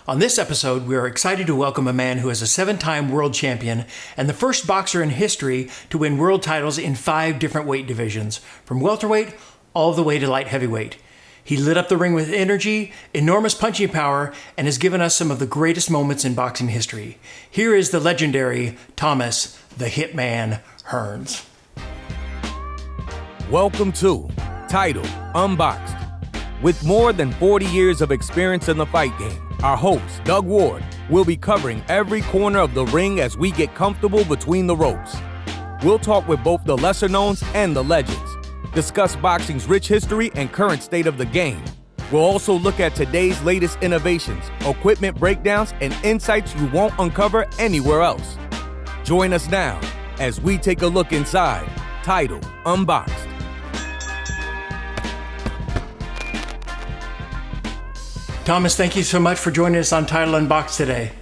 On this episode, we are excited to welcome a man who is a 7-time world champion and the first boxer in history to win world titles in 5 different weight divisions, from welterweight all the way to light heavyweight. He lit up the ring with energy, enormous punching power, and has given us some of the greatest moments in boxing history. Here is the legendary Thomas the Hitman Hearns. Welcome to Titled Unboxed. With more than 40 years of experience in the fight game, our host, Doug Ward, will be covering every corner of the ring as we get comfortable between the ropes. We'll talk with both the lesser knowns and the legends, discuss boxing's rich history and current state of the game. We'll also look at today's latest innovations, equipment breakdowns, and insights you won't uncover anywhere else. Join us now as we take a look inside Titled Unboxed. Thomas, thank you so much for joining us on Title Unboxed today.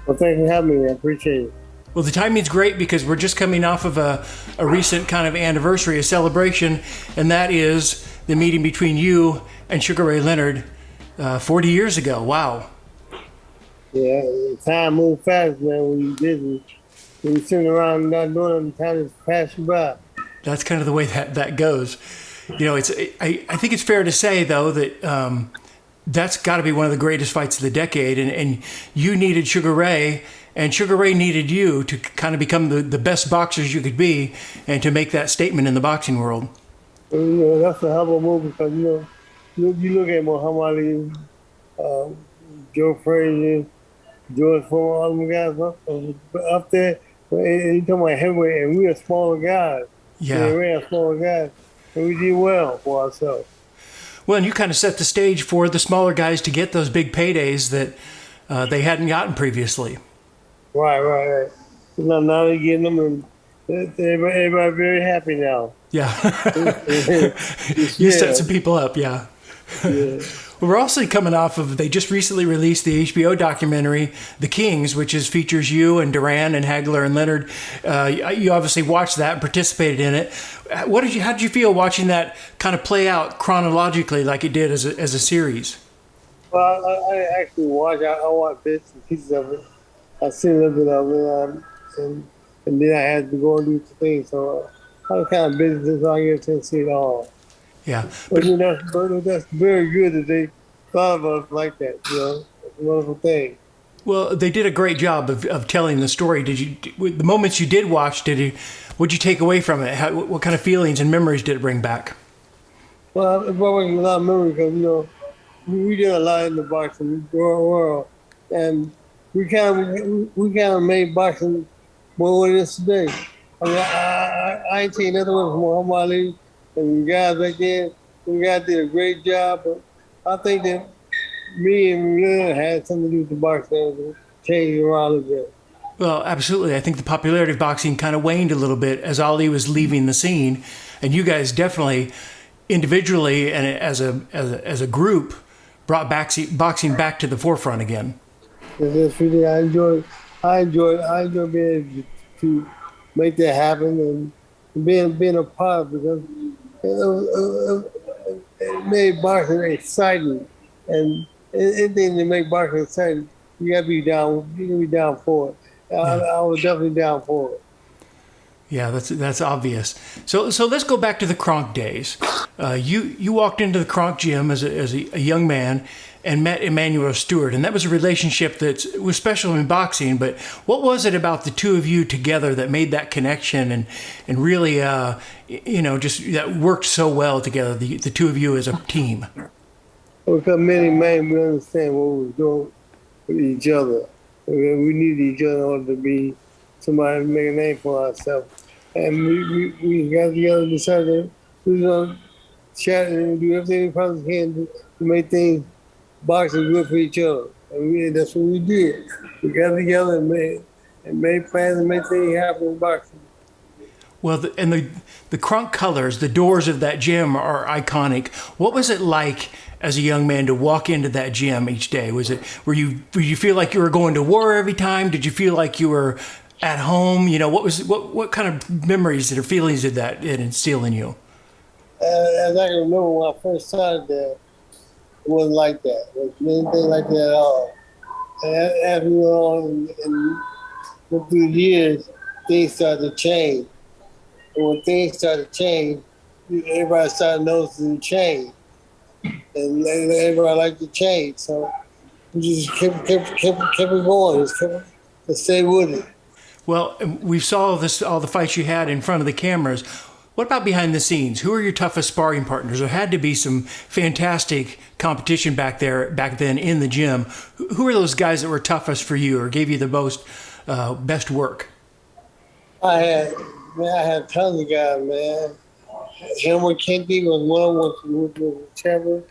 Well, thanks for having me. I appreciate it. Well, the timing's great because we're just coming off of a recent kind of anniversary, a celebration, and that is the meeting between you and Sugar Ray Leonard 40 years ago. Wow. Yeah, time moves fast, man, when you're busy. When you're sitting around not doing nothing, time just passes you by. That's kind of the way that goes. You know, I think it's fair to say, though, that that's got to be one of the greatest fights of the decade, and you needed Sugar Ray, and Sugar Ray needed you to kind of become the best boxers you could be and to make that statement in the boxing world. You know, that's a hell of a move because, you look at Muhammad Ali, Joe Frazier, George Foreman, all them guys up there, and you talking about heavyweight, and we are smaller guys. Yeah. We are smaller guys, and we did well for ourselves. Well, and you kind of set the stage for the smaller guys to get those big paydays that they hadn't gotten previously. Right. Now they're getting them, and everybody very happy now. Yeah. You set some people up, yeah. Well, we're also coming off of, they just recently released the HBO documentary, The Kings, which features you and Duran and Hagler and Leonard. You obviously watched that and participated in it. How did you feel watching that kind of play out chronologically like it did as a series? Well, I actually watched. I watched bits and pieces of it. I seen a little bit of it, and then I had to go and do some things. So I was kind of busy, so I get to see it all. Yeah, but that's very good that they thought of us like that. You know, it's a wonderful thing. Well, they did a great job of telling the story. The moments you did watch, what'd you take away from it? What kind of feelings and memories did it bring back? Well, it brought back a lot of memories because we did a lot in the boxing world, and we kind of made boxing what it is today. I mean, I ain't taking nothing away from Muhammad Ali and guys back then. We guys did a great job, but I think that me and Leonard had something to do with the boxing to change it around a little bit. Well, absolutely. I think the popularity of boxing kind of waned a little bit as Ali was leaving the scene, and you guys definitely, individually and as a group, brought boxing back to the forefront again. Yes, really, I enjoy being able to make that happen and being a part of it because it made boxing exciting, and anything that make boxing exciting, you gotta be down. You gotta be down for it. I was definitely down for it. Yeah, that's obvious. So let's go back to the Kronk days. You walked into the Kronk Gym as a young man and met Emmanuel Stewart, and that was a relationship that was special in boxing. But what was it about the two of you together that made that connection and really, just that worked so well together? The two of you as a team. Because many men, we understand what we were doing with each other. We need each other in order to be somebody to make a name for ourselves. And we got together and decided that we were going to chat and do everything we possibly can to make things boxing good for each other. And that's what we did. We got together and made plans and made things happen in boxing. Well, the Kronk colors, the doors of that gym are iconic. What was it like as a young man to walk into that gym each day? Were you feel like you were going to war every time? Did you feel like you were at home? What kind of memories or feelings did it instill in you? As I can remember when I first started there, It wasn't like that. It wasn't anything like that at all. And as we went on and went through the years, things started to change. And when things started to change, everybody started noticing the change. And everybody liked the change. So we just kept it going. Just kept to stay with it. Well, we saw all the fights you had in front of the cameras. What about behind the scenes? Who are your toughest sparring partners? There had to be some fantastic competition back then in the gym. Who are those guys that were toughest for you or gave you the most best work? I had tons of guys, man. Henry Kennedy was one was champion.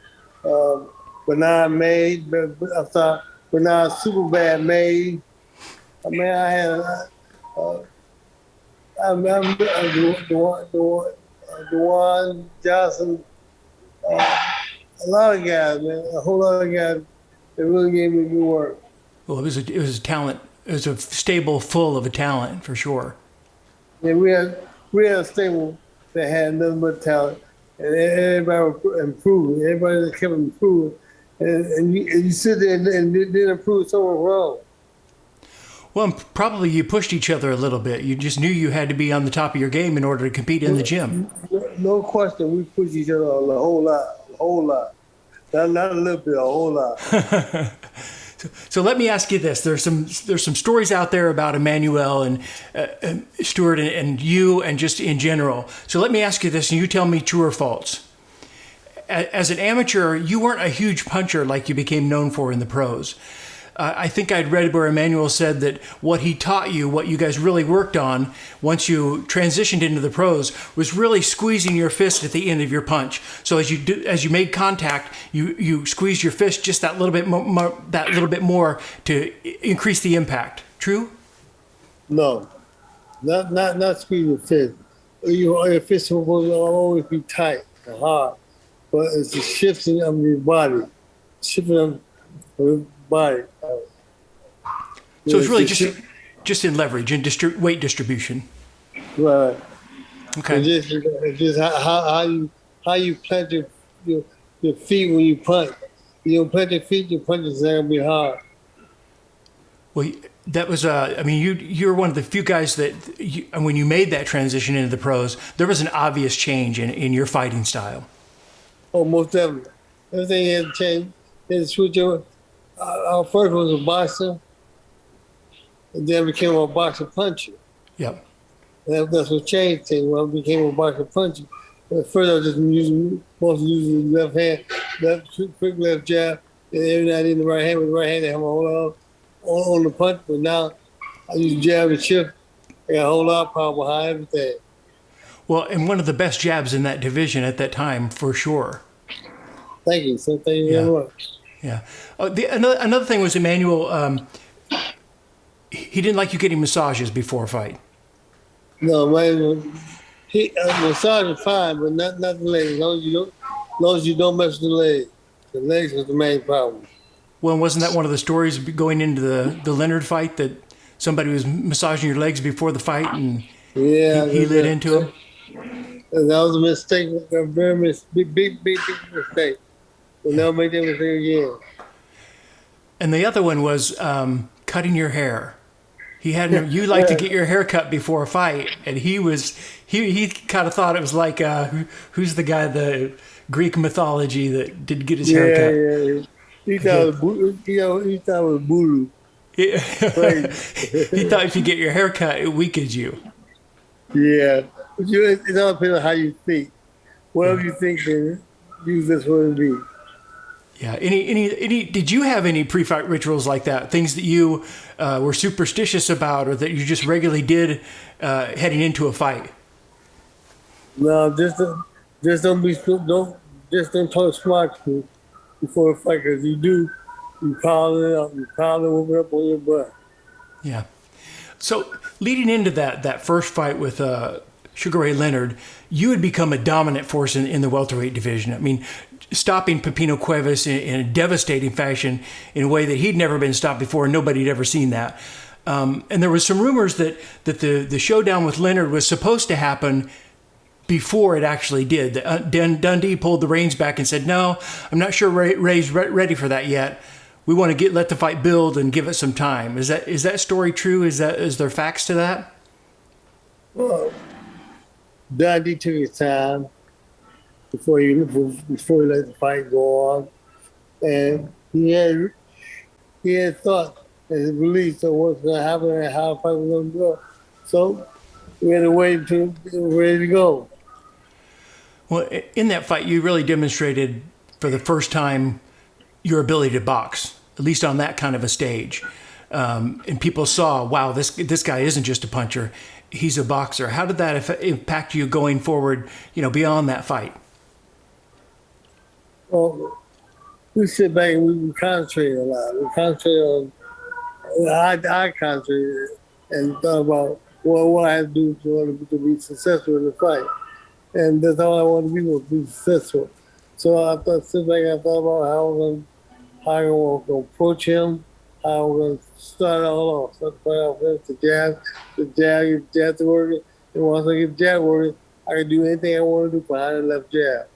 Bernard May, I thought Bernard Superbad May. I mean, I had Dewan Johnson, a lot of guys, man, a whole lot of guys that really gave me good work. Well, it was a talent. It was a stable full of a talent for sure. Yeah, we had a stable that had nothing but talent, and everybody was improving. Everybody that kept improving, and you sit there and didn't improve, someone wrong. Well, probably you pushed each other a little bit. You just knew you had to be on the top of your game in order to compete in the gym. No question, we pushed each other a whole lot. Not a little bit, a whole lot. So let me ask you this: there's some stories out there about Emmanuel and Stewart and you and just in general. So let me ask you this, and you tell me true or false. As an amateur, you weren't a huge puncher like you became known for in the pros. I think I'd read where Emmanuel said that what he taught you, what you guys really worked on once you transitioned into the pros, was really squeezing your fist at the end of your punch. So as you made contact, you squeezed your fist just that little bit more to increase the impact. True? No, not squeezing your fist. Your fist will always be tight and hard, but it's the shifting of your body, shifting of your body. So it's really just in leverage and weight distribution. Right. Okay. It's just how you plant your feet when you punch. You don't plant your feet, your punches are gonna be hard. Well, that was I mean, you're one of the few guys that when you made that transition into the pros, there was an obvious change in your fighting style. Oh, most definitely. Everything had to change. They had to switch over. Our first was a boxer, and then became a boxer puncher. Yep. That's what changed things when I became a boxer puncher. At first I was just mostly using the left hand, quick left jab, and every night in the right hand with the right hand, I have a hold on the punch, but now I use jab and shift. I got a whole lot of power behind everything. Well, and one of the best jabs in that division at that time, for sure. Thank you. So thank you very much. Yeah. Another thing was Emmanuel, he didn't like you getting massages before a fight. No, man. Massage is fine, but not the legs. As long as you don't mess with the legs. The legs is the main problem. Well, wasn't that one of the stories going into the Leonard fight that somebody was massaging your legs before the fight and he lit into him? That was a mistake, a very big mistake. We'll never make that mistake again. And the other one was cutting your hair. You like to get your hair cut before a fight, and he kind of thought it was like who's the guy, the Greek mythology that did get his hair cut. Yeah. He thought it was voodoo. He thought if you get your hair cut, it weakens you. Yeah, but it all depends on how you think. Whatever you think, then use this one to be. Yeah. Any? Did you have any pre-fight rituals like that? Things that you were superstitious about, or that you just regularly did heading into a fight? No, just don't talk smart to me before a fight, because you pile it up, whoop it up on your butt. Yeah. So leading into that first fight with Sugar Ray Leonard, you had become a dominant force in the welterweight division. I mean, stopping Pepino Cuevas in a devastating fashion in a way that he'd never been stopped before, and nobody had ever seen that. And there was some rumors that the showdown with Leonard was supposed to happen before it actually did. Dundee pulled the reins back and said, "No, I'm not sure Ray's ready for that yet. We want to let the fight build and give it some time." Is that story true? Is there facts to that? Well, Dundee took his time before he let the fight go on, and he had thought and his beliefs of what's going to happen and how the fight was going to go. So we had to wait until we were ready to go. Well, in that fight, you really demonstrated for the first time your ability to box, at least on that kind of a stage. And people saw, wow, this guy isn't just a puncher; he's a boxer. How did that impact you going forward? Beyond that fight. Well, we sit back and we concentrate a lot. We concentrate on. I concentrated and thought about what I had to do to be successful in the fight, and that's all I wanted to be, was be successful. So I sit back and I thought about how I'm going to approach him, how I'm going to start all off. Start the fight off with the jab to work it, and once I get the jab working, I can do anything I want to do behind the left jab.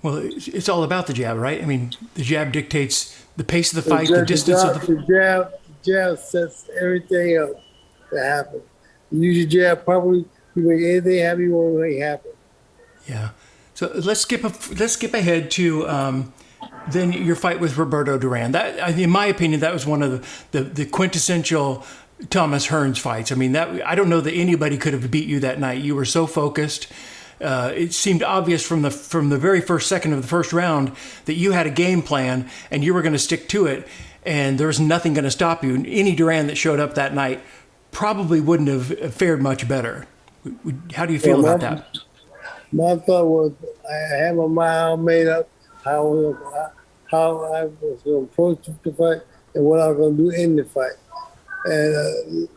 Well, it's all about the jab, right? I mean, the jab dictates the pace of the fight, the distance of the jab sets everything up to happen. You use your jab properly, you make anything happen you want to make happen. Yeah. So let's skip ahead to then your fight with Roberto Duran. That, in my opinion, that was one of the quintessential Thomas Hearns fights. I mean, I don't know that anybody could have beat you that night. You were so focused. It seemed obvious from the very first second of the first round that you had a game plan and you were going to stick to it, and there was nothing going to stop you. Any Duran that showed up that night probably wouldn't have fared much better. How do you feel about that? My thought was, I had my mind all made up how I was going to approach the fight and what I was going to do in the fight. And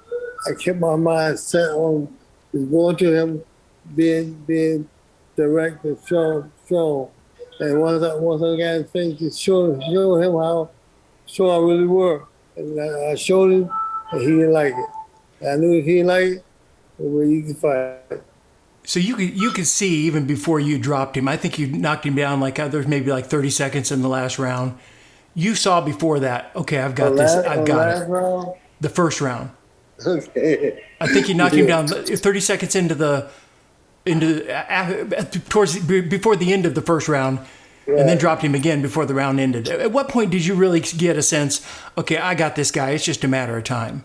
I kept my mind set on going to him, being direct and strong. And once I got his face, just show him how strong I really were. And I showed him, and he didn't like it. And I knew if he didn't like it was an easy fight. So you could see even before you dropped him. I think you knocked him down there was maybe like 30 seconds in the last round. You saw before that, okay, I've got this. I've got it. Round? The first round. Okay. I think you knocked him down 30 seconds before the end of the first round, right, and then dropped him again before the round ended. At what point did you really get a sense, okay, I got this guy, it's just a matter of time?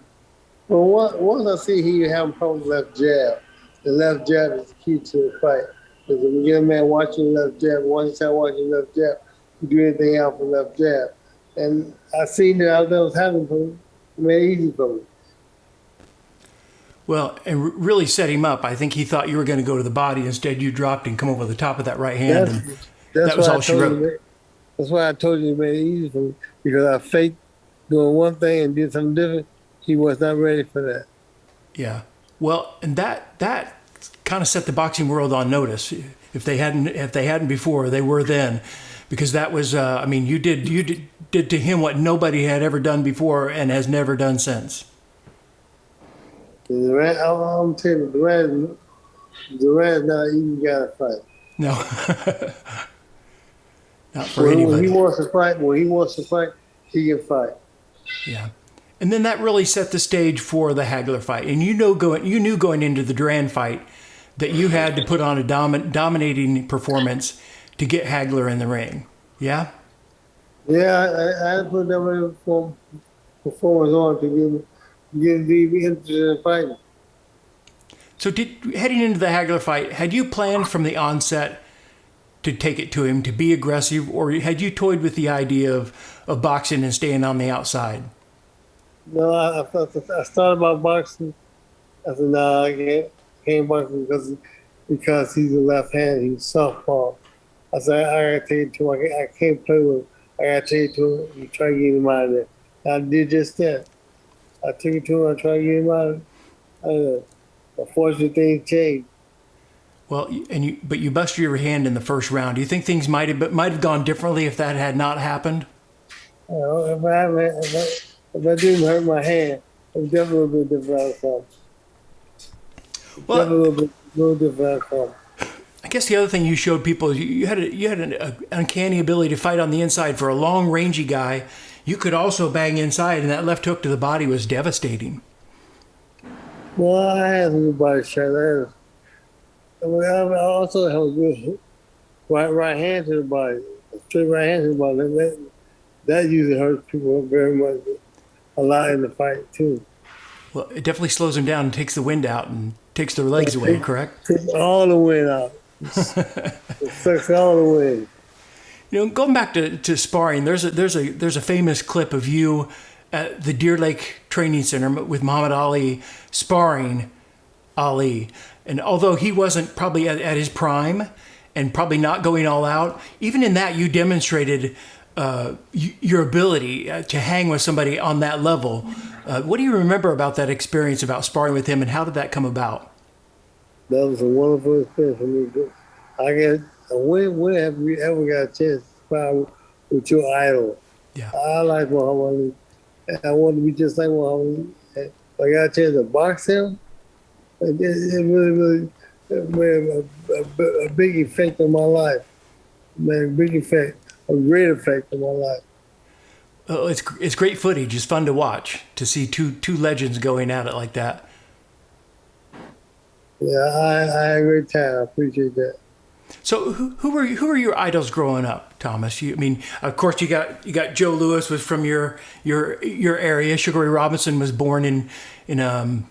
Well, once I see he having problems with left jab, the left jab is the key to the fight. Because when you get a man watching left jab, once you start watching left jab, you do anything out from left jab. And I seen that was happening for me, it made it easy for me. Well, and really set him up. I think he thought you were going to go to the body. Instead, you dropped and come over the top of that right hand. That was all she wrote. That's why I told you it made it easy for me. Because I faked doing one thing and did something different. He was not ready for that. Yeah. Well, and that kind of set the boxing world on notice. If they hadn't before, they were then. Because that was, you did to him what nobody had ever done before and has never done since. Duran, I'm telling you, Duran's not even got to fight. No. Not for anybody. When he wants to fight, he can fight. Yeah. And then that really set the stage for the Hagler fight. And you knew going into the Duran fight that you had to put on a dominating performance to get Hagler in the ring. Yeah? Yeah, I had to put a dominating performance on to get interested in fighting. So heading into the Hagler fight, had you planned from the onset to take it to him, to be aggressive, or had you toyed with the idea of boxing and staying on the outside? No, I started about boxing. I said, no, I can't boxing because he's a left hand, he's softball. I said, I gotta take it to him. I can't play with him. I gotta take it to him and try to get him out of there. And I did just that. I took it to him, I tried to get him out of there. Unfortunately, things changed. Well, but you busted your hand in the first round. Do you think things might have gone differently if that had not happened? If I didn't hurt my hand, it was definitely a little bit different outcome. Well, definitely a little different outcome. guess the other thing you showed people is you had an uncanny ability to fight on the inside. For a long, rangy guy, you could also bang inside, and that left hook to the body was devastating. Well, I had some good body shots. I also have a good right hand to the body, a straight right hand to the body. That usually hurts people very much, a lot in the fight too. Well, it definitely slows them down and takes the wind out and takes their legs away, correct? Takes all the wind out. It sucks all the wind. You know, going back to sparring, there's a famous clip of you at the Deer Lake Training Center with Muhammad Ali sparring Ali. And although he wasn't probably at his prime and probably not going all out, even in that you demonstrated your ability to hang with somebody on that level. What do you remember about that experience, about sparring with him, and how did that come about? That was a wonderful experience for me. When have you ever got a chance to spar with your idol? Yeah. I like Muhammad Ali. I want to be just like Muhammad Ali. I got a chance to box him. It really made a big effect on my life. Made a big effect, a great effect on my life. Oh, it's great footage. It's fun to watch, to see two legends going at it like that. Yeah, I had a great time. I appreciate that. So who were your idols growing up, Thomas? I mean, of course you got Joe Louis was from your area. Sugar Ray Robinson was born in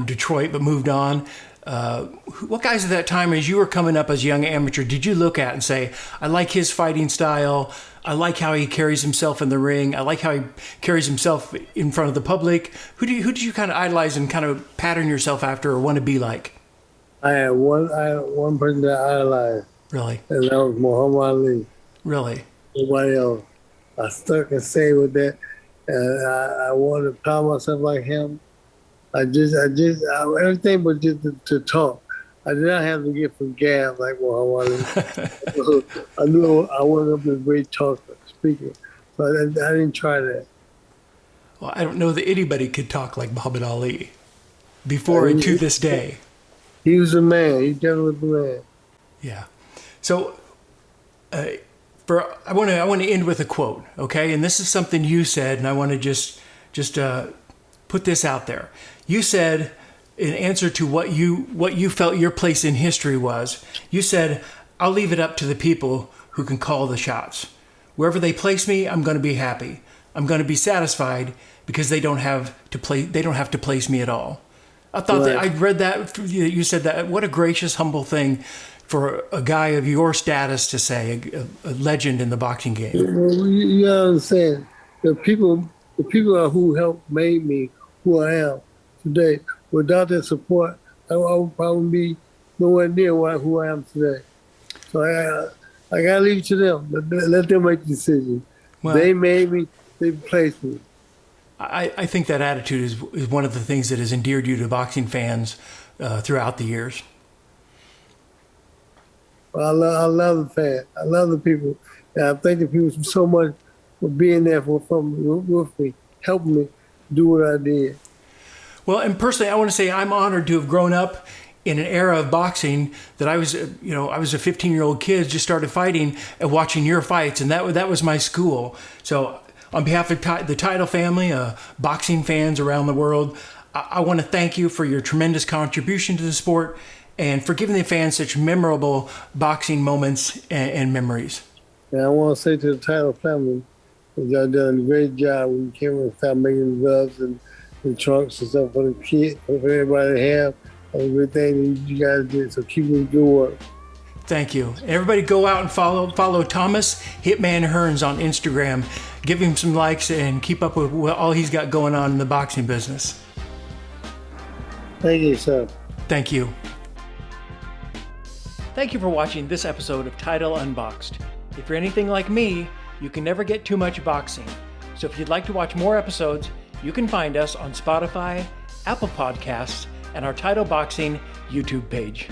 Detroit but moved on. What guys at that time, as you were coming up as a young amateur, did you look at and say, I like his fighting style, I like how he carries himself in the ring, I like how he carries himself in front of the public? Who did you kind of idolize and kind of pattern yourself after or want to be like? I had one person that I idolized. Really? And that was Muhammad Ali. Really? Nobody else. I stuck and stayed with that. And I wanted to power myself like him. Everything but just to talk. I did not have to get from gas like Muhammad Ali. I knew I wasn't up to a great talker, speaker. So I didn't try that. Well, I don't know that anybody could talk like Muhammad Ali before and to this day. He was a man. He definitely was a man. Yeah. So I want to end with a quote, okay? And this is something you said, and I want to just put this out there. You said, in answer to what you felt your place in history was, you said, I'll leave it up to the people who can call the shots. Wherever they place me, I'm going to be happy. I'm going to be satisfied because they don't have to place me at all. I thought that I read that you said that. What a gracious, humble thing for a guy of your status to say, a legend in the boxing game. Well, you gotta understand, the people who helped made me who I am today. Without their support, I would probably be nowhere near who I am today. So I gotta leave it to them. Let them make the decision. Well, they made me. They placed me. I think that attitude is one of the things that has endeared you to boxing fans throughout the years. Well, I love the fans. I love the people. And I thank the people so much for being there with me, helping me do what I did. Well, and personally, I want to say I'm honored to have grown up in an era of boxing that I was a 15-year-old kid, just started fighting and watching your fights, and that was my school. So on behalf of the Title family, boxing fans around the world, I want to thank you for your tremendous contribution to the sport and for giving the fans such memorable boxing moments and memories. And I want to say to the Title family, y'all done a great job when you came and started making gloves and trunks and stuff for the kids, for everybody to have. That's a good thing that you guys did, so keep doing good work. Thank you. Everybody go out and follow Thomas Hitman Hearns on Instagram. Give him some likes and keep up with all he's got going on in the boxing business. Thank you, sir. Thank you. Thank you for watching this episode of Title Unboxed. If you're anything like me, you can never get too much boxing. So if you'd like to watch more episodes, you can find us on Spotify, Apple Podcasts, and our Title Boxing YouTube page.